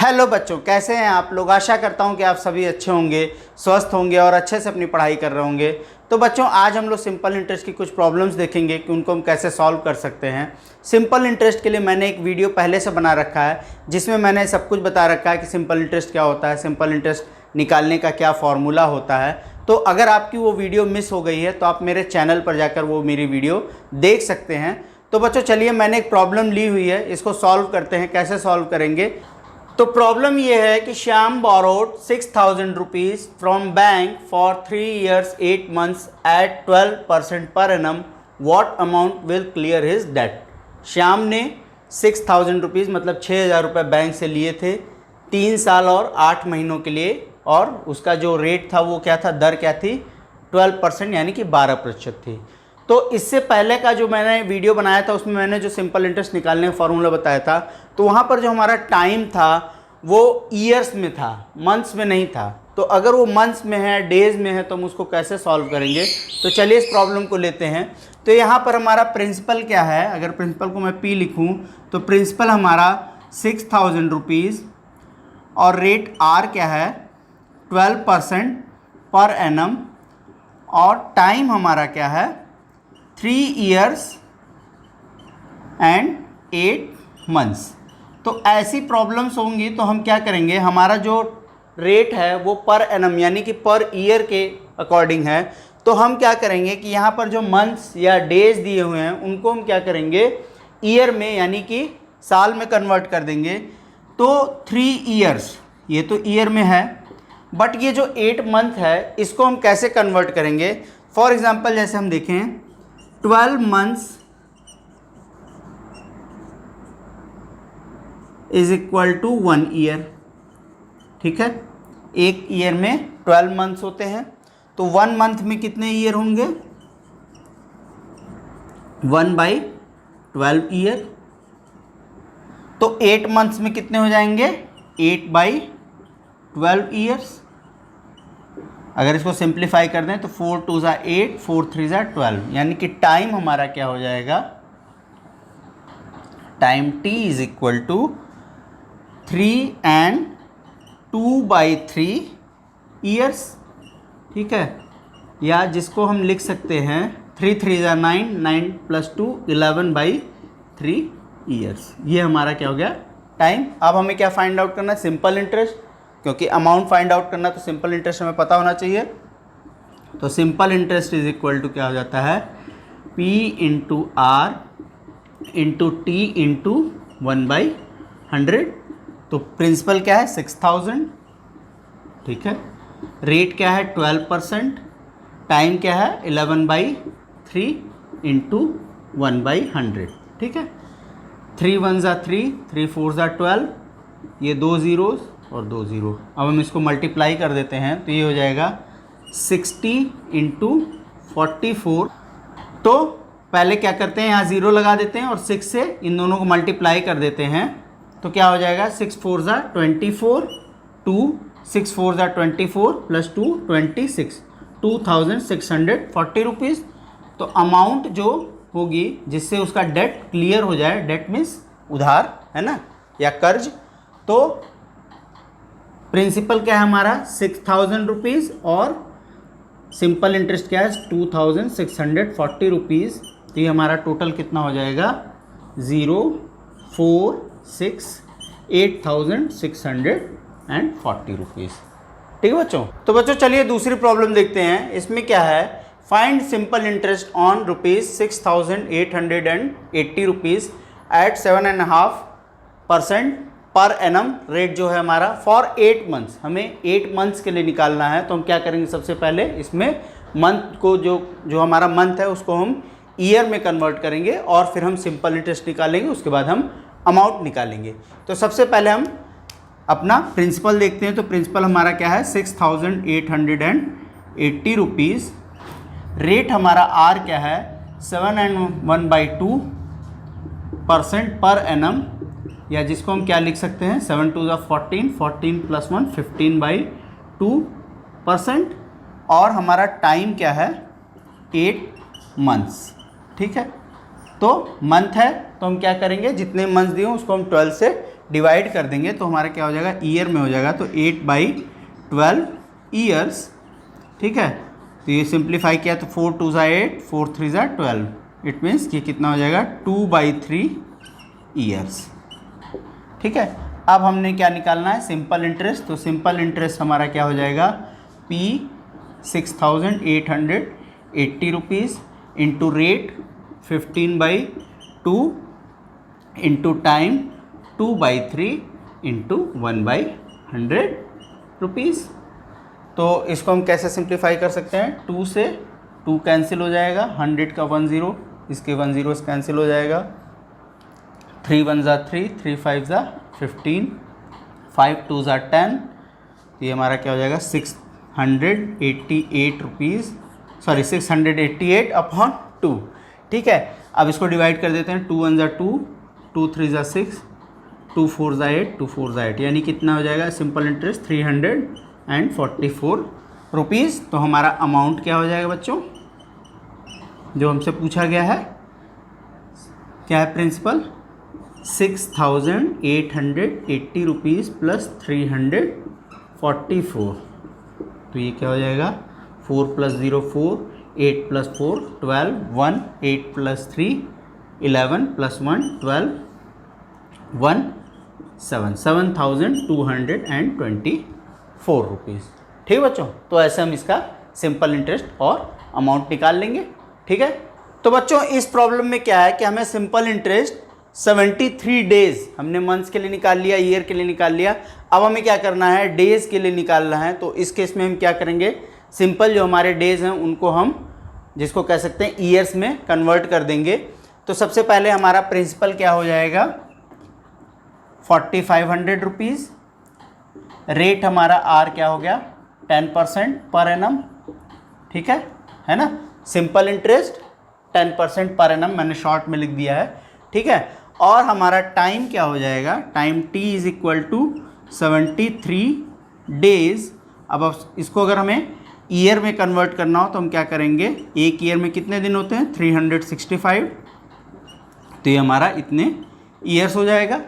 Hello बच्चों, कैसे हैं आप लोग। आशा करता हूं कि आप सभी अच्छे होंगे, स्वस्थ होंगे और अच्छे से अपनी पढ़ाई कर रहे होंगे। तो बच्चों, आज हम लोग सिंपल इंटरेस्ट की कुछ प्रॉब्लम्स देखेंगे कि उनको हम कैसे सॉल्व कर सकते हैं। सिंपल इंटरेस्ट के लिए मैंने एक वीडियो पहले से बना रखा है जिसमें मैंने सब कुछ बता रखा है कि सिंपल इंटरेस्ट क्या होता है, सिंपल इंटरेस्ट निकालने का क्या फॉर्मूला होता है। तो अगर आपकी वो वीडियो मिस हो गई है तो आप मेरे चैनल पर जाकर वो मेरी वीडियो देख सकते हैं। तो बच्चों चलिए, मैंने एक प्रॉब्लम ली हुई है, इसको सॉल्व करते हैं। कैसे सॉल्व करेंगे? तो प्रॉब्लम ये है कि Shyam borrowed 6,000 rupees from bank for 3 years 8 months at 12% per annum. What amount will clear his debt. Shyam ने 6,000 रुपीज़ मतलब 6,000 रुपये बैंक से लिए थे 3 साल और 8 महीनों के लिए, और उसका जो रेट था वो क्या था, दर क्या थी, 12% यानी कि 12% थी। तो इससे पहले का जो मैंने वीडियो बनाया था उसमें मैंने जो सिंपल इंटरेस्ट निकालने का फार्मूला बताया था, तो वहाँ पर जो हमारा टाइम था वो ईयर्स में था, मंथ्स में नहीं था। तो अगर वो मंथ्स में है, डेज में है, तो हम उसको कैसे सॉल्व करेंगे। तो चलिए इस प्रॉब्लम को लेते हैं। तो यहाँ पर हमारा प्रिंसिपल क्या है, अगर प्रिंसिपल को मैं P लिखूँ तो प्रिंसिपल हमारा 6,000 रुपीज़ और रेट R क्या है 12% पर एनम, और टाइम हमारा क्या है 3 years एंड 8 months। तो ऐसी प्रॉब्लम्स होंगी तो हम क्या करेंगे, हमारा जो रेट है वो पर एनम यानी कि पर ईयर के अकॉर्डिंग है। तो हम क्या करेंगे कि यहाँ पर जो मंथ्स या डेज दिए हुए हैं उनको हम क्या करेंगे, ईयर में यानी कि साल में कन्वर्ट कर देंगे। तो 3 years ये तो ईयर में है, बट ये जो 8 मंथ है इसको हम कैसे कन्वर्ट करेंगे। फॉर एग्जांपल जैसे हम देखें 12 months is equal to 1 year। ठीक है, एक ईयर में 12 मंथ्स होते हैं, तो 1 मंथ में कितने ईयर होंगे, 1/12 ईयर। तो 8 मंथ्स में कितने हो जाएंगे, 8/12 ईयर्स। अगर इसको सिंप्लीफाई कर दें तो 4 2 ज़ा 8, 4 3 ज़ा 12, यानी कि टाइम हमारा क्या हो जाएगा, time T is equal to 3 and 2/3 years. ठीक है, या जिसको हम लिख सकते हैं 3 3 ज़ा 9, 9 + 2 11/3 ईयर्स। ये हमारा क्या हो गया, टाइम। अब हमें क्या फाइंड आउट करना है, सिंपल इंटरेस्ट, क्योंकि अमाउंट फाइंड आउट करना तो सिंपल इंटरेस्ट हमें पता होना चाहिए। तो simple interest is equal to क्या हो जाता है, P × R × T × 1/100। तो प्रिंसिपल क्या है 6,000, ठीक है, रेट क्या है 12%, टाइम क्या है 11/3 × 1/100। ठीक है, 3 1 ज़ा 3, 3 4 ज़ा 12, ये 2 ज़ीरोज़ और 2 ज़ीरो। अब हम इसको मल्टीप्लाई कर देते हैं तो ये हो जाएगा 60 × 44। तो पहले क्या करते हैं, यहाँ ज़ीरो लगा देते हैं और 6 से इन दोनों को मल्टीप्लाई कर देते हैं। तो क्या हो जाएगा, 6 4 ज़ा 24, 2 6 4 ज़ा 24 + 2 26, 2,640 रुपीज़। तो अमाउंट जो होगी जिससे उसका डेट क्लियर हो जाए, डेट मीन्स उधार है ना, या कर्ज। तो प्रिंसिपल क्या है हमारा 6,000 रुपीज़ और सिंपल इंटरेस्ट क्या है 2,640 रुपीज़। तो ये हमारा टोटल कितना हो जाएगा, 0 4 6 8,640 रुपीज़। ठीक है बच्चों। तो बच्चों चलिए दूसरी प्रॉब्लम देखते हैं। इसमें क्या है, find simple interest on ₹6,880 rupees at 7.5% per annum. Rate जो है हमारा फॉर 8 मंथ्स, हमें 8 मंथ्स के लिए निकालना है। तो हम क्या करेंगे, सबसे पहले इसमें मंथ को जो हमारा मंथ है उसको हम ईयर में कन्वर्ट करेंगे और फिर हम सिंपल इंटरेस्ट निकालेंगे, उसके बाद हम अमाउंट निकालेंगे। तो सबसे पहले हम अपना प्रिंसिपल देखते हैं। तो प्रिंसिपल हमारा क्या है 6,880 रुपीज़। रेट हमारा R क्या है 7.1/2% पर एनम, या जिसको हम क्या लिख सकते हैं 7 2 ज़ा 14, 14 + 1 15/2%। और हमारा टाइम क्या है 8 मंथ्स। ठीक है, तो मंथ है तो हम क्या करेंगे, जितने मंथ्स दिए उसको हम 12 से डिवाइड कर देंगे तो हमारा क्या हो जाएगा, ईयर में हो जाएगा, तो 8/12 ईयर्स। ठीक है, तो ये सिंप्लीफाई किया तो 4 2 8, 4 3 12, इट मीन्स ये कितना हो जाएगा 2/3 ईयर्स। ठीक है, अब हमने क्या निकालना है, सिंपल इंटरेस्ट। तो सिंपल इंटरेस्ट हमारा क्या हो जाएगा, P 6,880 rupees into rate 15/2 into time 2/3 into 1/100 rupees. तो इसको हम कैसे सिंप्लीफाई कर सकते हैं, 2 से 2 कैंसिल हो जाएगा, 100 का 1 0, इसके 1 0 कैंसिल हो जाएगा, 3 1 3, 3 5 15, 5 2 10, तो ये हमारा क्या हो जाएगा 688 रुपीज़, सॉरी 688/2। ठीक है, अब इसको डिवाइड कर देते हैं, 2 1 2, 2 3 6, 2 4 8, 2 4 8, यानी कितना हो जाएगा सिंपल इंटरेस्ट 344 रुपीज़। तो हमारा अमाउंट क्या हो जाएगा बच्चों, जो हमसे पूछा गया है, क्या है प्रिंसिपल, 6,880 रुपीज़ प्लस 344, तो ये क्या हो जाएगा 4 + 0 4, 8 + 4 12, 1 8 + 3 11 + 1 12, 1 7 7,224 रुपीज़। ठीक बच्चों, तो ऐसे हम इसका सिंपल इंटरेस्ट और अमाउंट निकाल लेंगे। ठीक है, तो बच्चों इस प्रॉब्लम में क्या है कि हमें सिंपल इंटरेस्ट 73 डेज, हमने मंथ्स के लिए निकाल लिया, ईयर के लिए निकाल लिया, अब हमें क्या करना है, डेज के लिए निकालना है। तो इस केस में हम क्या करेंगे, सिंपल जो हमारे डेज हैं उनको हम, जिसको कह सकते हैं ईयर्स में कन्वर्ट कर देंगे। तो सबसे पहले हमारा प्रिंसिपल क्या हो जाएगा 4,500 रुपीज़, रेट हमारा आर क्या हो गया 10% पर एनम। ठीक है ना, सिंपल इंटरेस्ट 10% पर एनम मैंने शॉर्ट में लिख दिया है। ठीक है, और हमारा टाइम क्या हो जाएगा, टाइम t = 73 डेज। अब इसको अगर हमें ईयर में कन्वर्ट करना हो तो हम क्या करेंगे, एक ईयर में कितने दिन होते हैं 365, तो ये हमारा इतने ईयर्स हो जाएगा।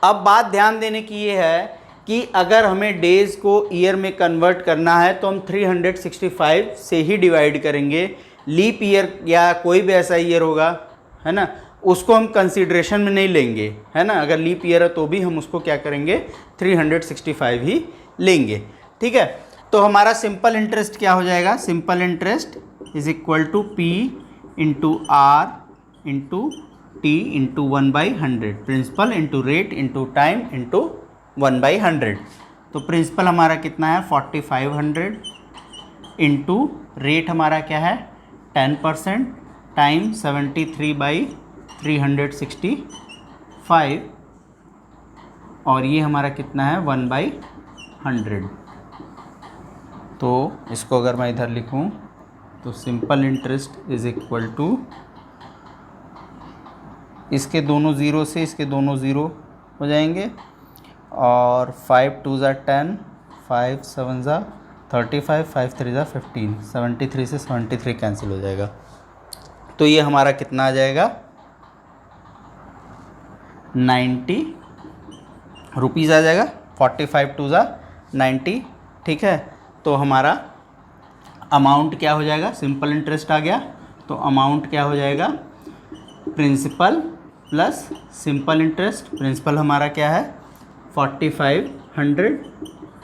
अब बात ध्यान देने की ये है कि अगर हमें डेज़ को ईयर में कन्वर्ट करना है तो हम 365 से ही डिवाइड करेंगे। लीप ईयर या कोई भी ऐसा ईयर होगा, है ना, उसको हम कंसीडरेशन में नहीं लेंगे, है ना, अगर लीप ईयर है तो भी हम उसको क्या करेंगे 365 ही लेंगे। ठीक है, तो हमारा सिंपल इंटरेस्ट क्या हो जाएगा, simple interest = P × R × T × 1/100, principal into rate into time into 1/100। तो प्रिंसिपल हमारा कितना है 4,500 इंटू रेट हमारा क्या है 10%, टाइम 73/365, और ये हमारा कितना है 1/100। तो इसको अगर मैं इधर लिखूं तो सिंपल इंटरेस्ट = इसके दोनों ज़ीरो से इसके दोनों ज़ीरो हो जाएंगे, और 5 2 10, 5 7 35, 5 3 15, 73 से 73 कैंसिल हो जाएगा। तो ये हमारा कितना आ जाएगा 90 रुपीज़ आ जाएगा, 45 2 90। ठीक है, तो हमारा अमाउंट क्या हो जाएगा, सिंपल इंटरेस्ट आ गया, तो अमाउंट क्या हो जाएगा principal plus simple interest. Principal हमारा क्या है 4,500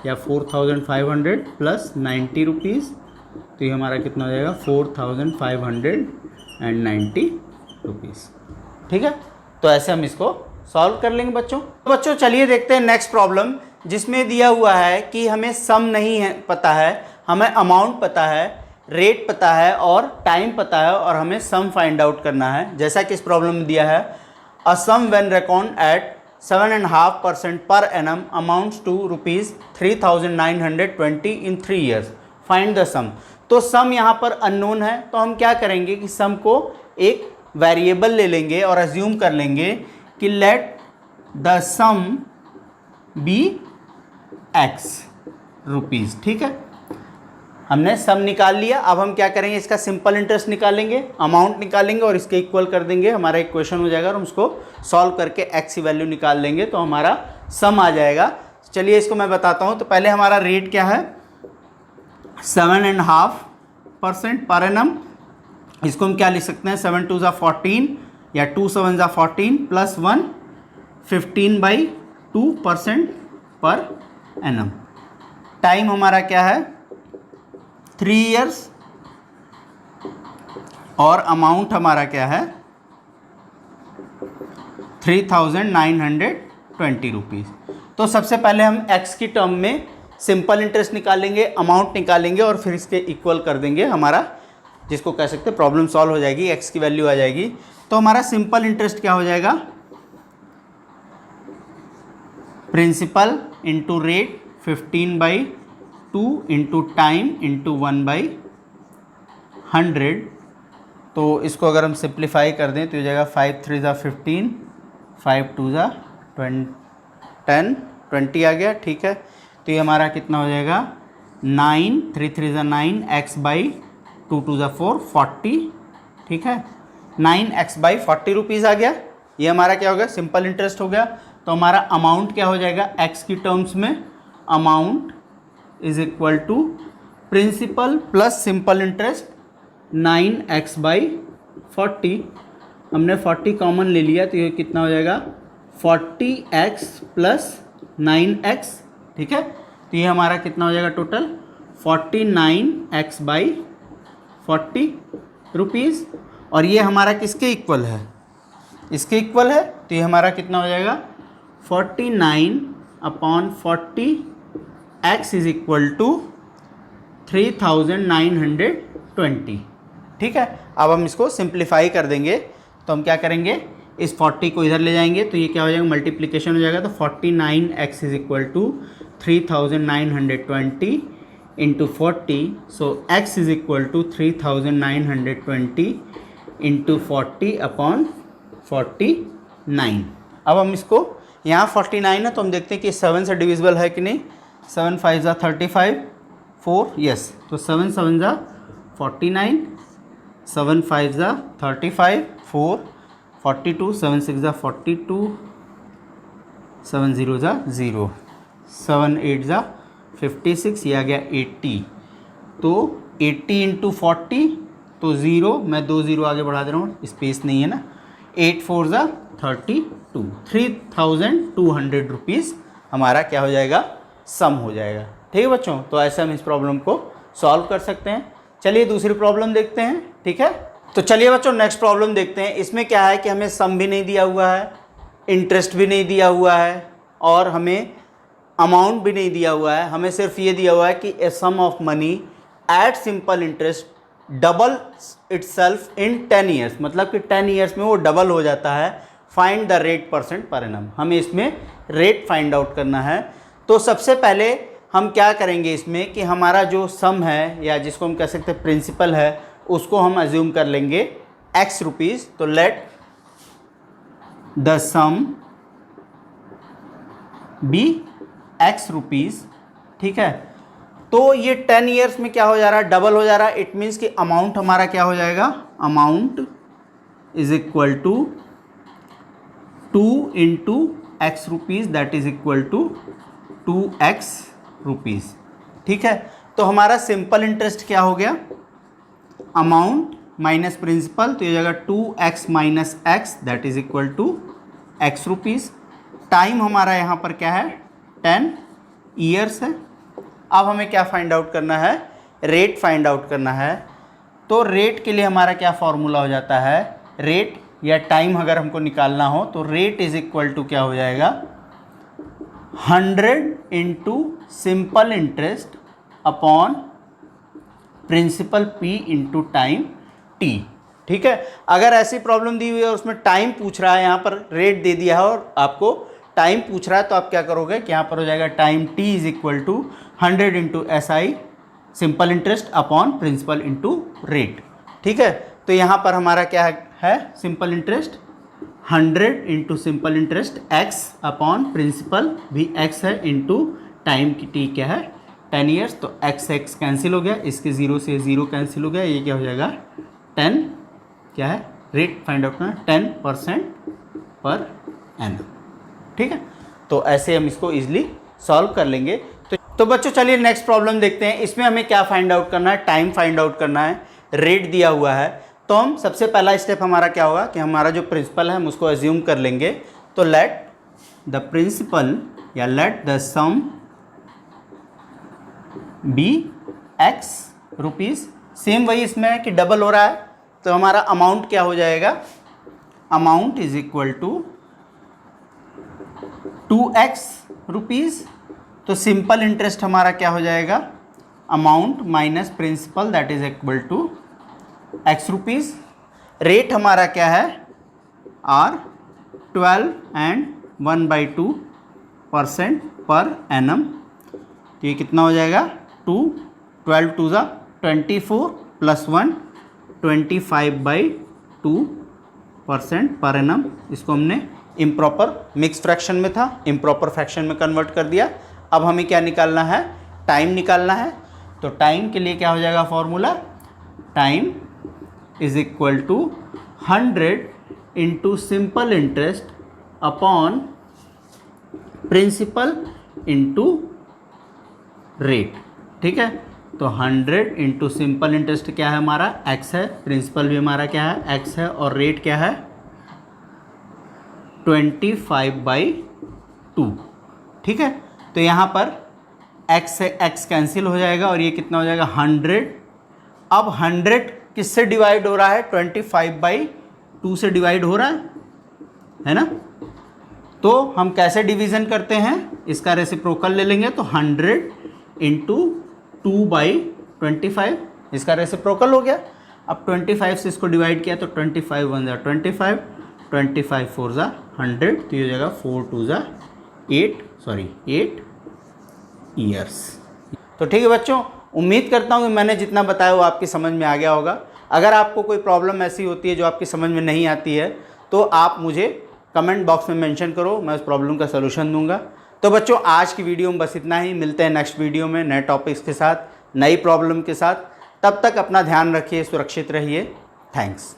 या 4,500 प्लस 90 रुपीज़, तो ये हमारा कितना हो जाएगा 4,590 रुपीज़। ठीक है, तो ऐसे हम इसको सॉल्व कर लेंगे बच्चों। तो बच्चों चलिए देखते हैं नेक्स्ट प्रॉब्लम, जिसमें दिया हुआ है कि हमें सम नहीं है पता है, हमें अमाउंट पता है, रेट पता है और टाइम पता है, और हमें सम फाइंड आउट करना है। जैसा कि इस प्रॉब्लम में दिया है, a sum when record at 7.5% per annum amounts to ₹3,920 in 3 years, find the sum. तो सम यहाँ पर अननोन है, तो हम क्या करेंगे कि सम को एक वेरिएबल ले लेंगे और अज्यूम कर लेंगे कि let the sum be x rupees. ठीक है, हमने सम निकाल लिया। अब हम क्या करेंगे, इसका सिंपल इंटरेस्ट निकालेंगे, अमाउंट निकालेंगे और इसके इक्वल कर देंगे, हमारा इक्वेशन हो जाएगा और हम उसको सॉल्व करके एक्स की वैल्यू निकाल लेंगे तो हमारा सम आ जाएगा। चलिए इसको मैं बताता हूँ। तो पहले हमारा रेट क्या है, 7.5% पर एनम। इसको हम क्या लिख सकते हैं, 7 2 ज़ा 14 या 2 7 ज़ा 14 प्लस 1 15/2% पर एनम। टाइम हमारा क्या है 3 ईयर्स और अमाउंट हमारा क्या है 3,920 रुपीज़। तो सबसे पहले हम एक्स की टर्म में सिंपल इंटरेस्ट निकालेंगे, अमाउंट निकालेंगे और फिर इसके इक्वल कर देंगे, हमारा जिसको कह सकते हैं प्रॉब्लम सॉल्व हो जाएगी, एक्स की वैल्यू आ जाएगी। तो हमारा सिंपल इंटरेस्ट क्या हो जाएगा, principal into rate 15/2 into time into 1/100। तो इसको अगर हम सिंप्लीफाई कर दें तो ये जाएगा 5 3 ज़ा 15, 5 2 ज़ा 20 आ गया। ठीक है, तो ये हमारा कितना हो जाएगा 9 3 3 ज़ा 9 x/2 2 ज़ा 4 40। ठीक है, 9x/40 रुपीज़ आ गया। ये हमारा क्या हो गया, सिंपल इंटरेस्ट हो गया। तो हमारा अमाउंट क्या हो जाएगा एक्स की टर्म्स में, amount is equal to principal plus simple interest 9x/40। हमने 40 कॉमन ले लिया तो ये कितना हो जाएगा 40x प्लस 9x। ठीक है, तो ये हमारा कितना हो जाएगा टोटल 49x/40 रुपीज़। और ये हमारा किसके इक्वल है, इसके इक्वल है। तो ये हमारा कितना हो जाएगा 49/40 x इज इक्वल टू 3,920। ठीक है, अब हम इसको सिंप्लीफाई कर देंगे। तो हम क्या करेंगे, इस 40 को इधर ले जाएंगे तो ये क्या हो जाएगा मल्टीप्लिकेशन हो जाएगा। तो 49x is equal to 3,920 into 40। So x is equal to 3,920 into 40/49। अब हम इसको, यहाँ 49 है तो हम देखते हैं कि 7 से डिविजिबल है कि नहीं। 7 5 ज़ा 35 4 यस, तो 7 7 ज़ा 49, 7 5 ज़ा 35 4 42, 7 6 ज़ा 42, 7 0 ज़ा 0, 7 8 ज़ा 56, ये आ गया 80। तो 80 इंटू 40 तो 0, मैं 2 0 आगे बढ़ा दे रहा हूँ, स्पेस नहीं है ना। 8 4 ज़ा 32, 3,200 रुपीज़ हमारा क्या हो जाएगा, सम हो जाएगा। ठीक है बच्चों, तो ऐसे हम इस प्रॉब्लम को सॉल्व कर सकते हैं। चलिए दूसरी प्रॉब्लम देखते हैं। ठीक है, तो चलिए बच्चों नेक्स्ट प्रॉब्लम देखते हैं। इसमें क्या है कि हमें सम भी नहीं दिया हुआ है, इंटरेस्ट भी नहीं दिया हुआ है और हमें अमाउंट भी नहीं दिया हुआ है। हमें सिर्फ ये दिया हुआ है कि a sum of money at simple interest double itself in 10 years, मतलब कि 10 ईयर्स में वो डबल हो जाता है। Find the rate % per annum, हमें इसमें रेट फाइंड आउट करना है। तो सबसे पहले हम क्या करेंगे इसमें कि हमारा जो सम है या जिसको हम कह सकते हैं प्रिंसिपल है, उसको हम अज्यूम कर लेंगे x रुपीज़। तो let the sum be x rupees. ठीक है, तो ये 10 ईयर्स में क्या हो जा रहा है, डबल हो जा रहा है। इट मीन्स कि अमाउंट हमारा क्या हो जाएगा, amount is equal to 2 into x rupees that is equal to 2x rupees. ठीक है, तो हमारा सिंपल इंटरेस्ट क्या हो गया, अमाउंट माइनस प्रिंसिपल, तो ये जाएगा 2x minus x that is equal to x rupees. Time हमारा यहाँ पर क्या है 10 ईयर्स है। अब हमें क्या फाइंड आउट करना है, रेट फाइंड आउट करना है। तो रेट के लिए हमारा क्या फॉर्मूला हो जाता है, रेट या टाइम अगर हमको निकालना हो तो रेट इज इक्वल टू क्या हो जाएगा 100 into simple interest upon principal P into time T। ठीक है, अगर ऐसी प्रॉब्लम दी हुई है और उसमें टाइम पूछ रहा है, यहाँ पर रेट दे दिया है और आपको टाइम पूछ रहा है, तो आप क्या करोगे कि यहाँ पर हो जाएगा time T is equal to 100 into SI simple interest upon principal into rate. ठीक है, तो यहाँ पर हमारा क्या है simple interest 100 into simple interest x upon principal भी x है इंटू टाइम की T क्या है 10 ईयर्स, तो एक्स एक्स कैंसिल हो गया, इसके 0 से 0 कैंसिल हो गया, ये क्या हो जाएगा 10, क्या है रेट फाइंड आउट करना 10% पर एनम। ठीक है, तो ऐसे हम इसको इजीली सॉल्व कर लेंगे। तो बच्चों चलिए नेक्स्ट प्रॉब्लम देखते हैं। इसमें हमें क्या फाइंड आउट करना है, टाइम फाइंड आउट करना है, रेट दिया हुआ है। तो हम सबसे पहला स्टेप हमारा क्या होगा कि हमारा जो प्रिंसिपल है हम उसको एज्यूम कर लेंगे। तो लेट द प्रिंसिपल या let the sum be x rupees, same वही इसमें है कि डबल हो रहा है, तो हमारा अमाउंट क्या हो जाएगा, amount is equal to 2x rupees. तो सिंपल इंटरेस्ट हमारा क्या हो जाएगा, amount minus principal that is equal to x rupees. Rate हमारा क्या है R 12 एंड 1/2% पर एनम। तो ये कितना हो जाएगा 2, 12 2 ज़ा 24 प्लस 1 25/2% पर एनम। इसको हमने इम्प्रॉपर मिक्स फ्रैक्शन में था, इम्प्रॉपर फ्रैक्शन में कन्वर्ट कर दिया। अब हमें क्या निकालना है, टाइम निकालना है। तो टाइम के लिए क्या हो जाएगा formula, time is equal to 100 into simple interest upon principal into rate. ठीक है, तो 100 इंटू सिंपल इंटरेस्ट क्या है हमारा x है, प्रिंसिपल भी हमारा क्या है x है, और रेट क्या है 25/2। ठीक है, तो यहाँ पर x से x कैंसिल हो जाएगा और ये कितना हो जाएगा 100। अब 100 किससे डिवाइड हो रहा है, 25/2 से डिवाइड हो रहा है ना। तो हम कैसे डिवीज़न करते हैं, इसका रेसिप्रोकल ले लेंगे। तो 100 इंटू 2/25, इसका रेसिप्रोकल हो गया। अब 25 से इसको डिवाइड किया तो 25 1 ज़ा 25, 25 4 ज़ा 100, तो ये हो जाएगा 4 2 ज़ा 8 ईयर्स। तो ठीक है बच्चों, उम्मीद करता हूँ कि मैंने जितना बताया वो आपकी समझ में आ गया होगा। अगर आपको कोई प्रॉब्लम ऐसी होती है जो आपकी समझ में नहीं आती है तो आप मुझे कमेंट बॉक्स में मेंशन करो, मैं उस प्रॉब्लम का सलूशन दूंगा। तो बच्चों आज की वीडियो में बस इतना ही, मिलते हैं नेक्स्ट वीडियो में नए टॉपिक्स के साथ, नई प्रॉब्लम के साथ। तब तक अपना ध्यान रखिए, सुरक्षित रहिए। थैंक्स।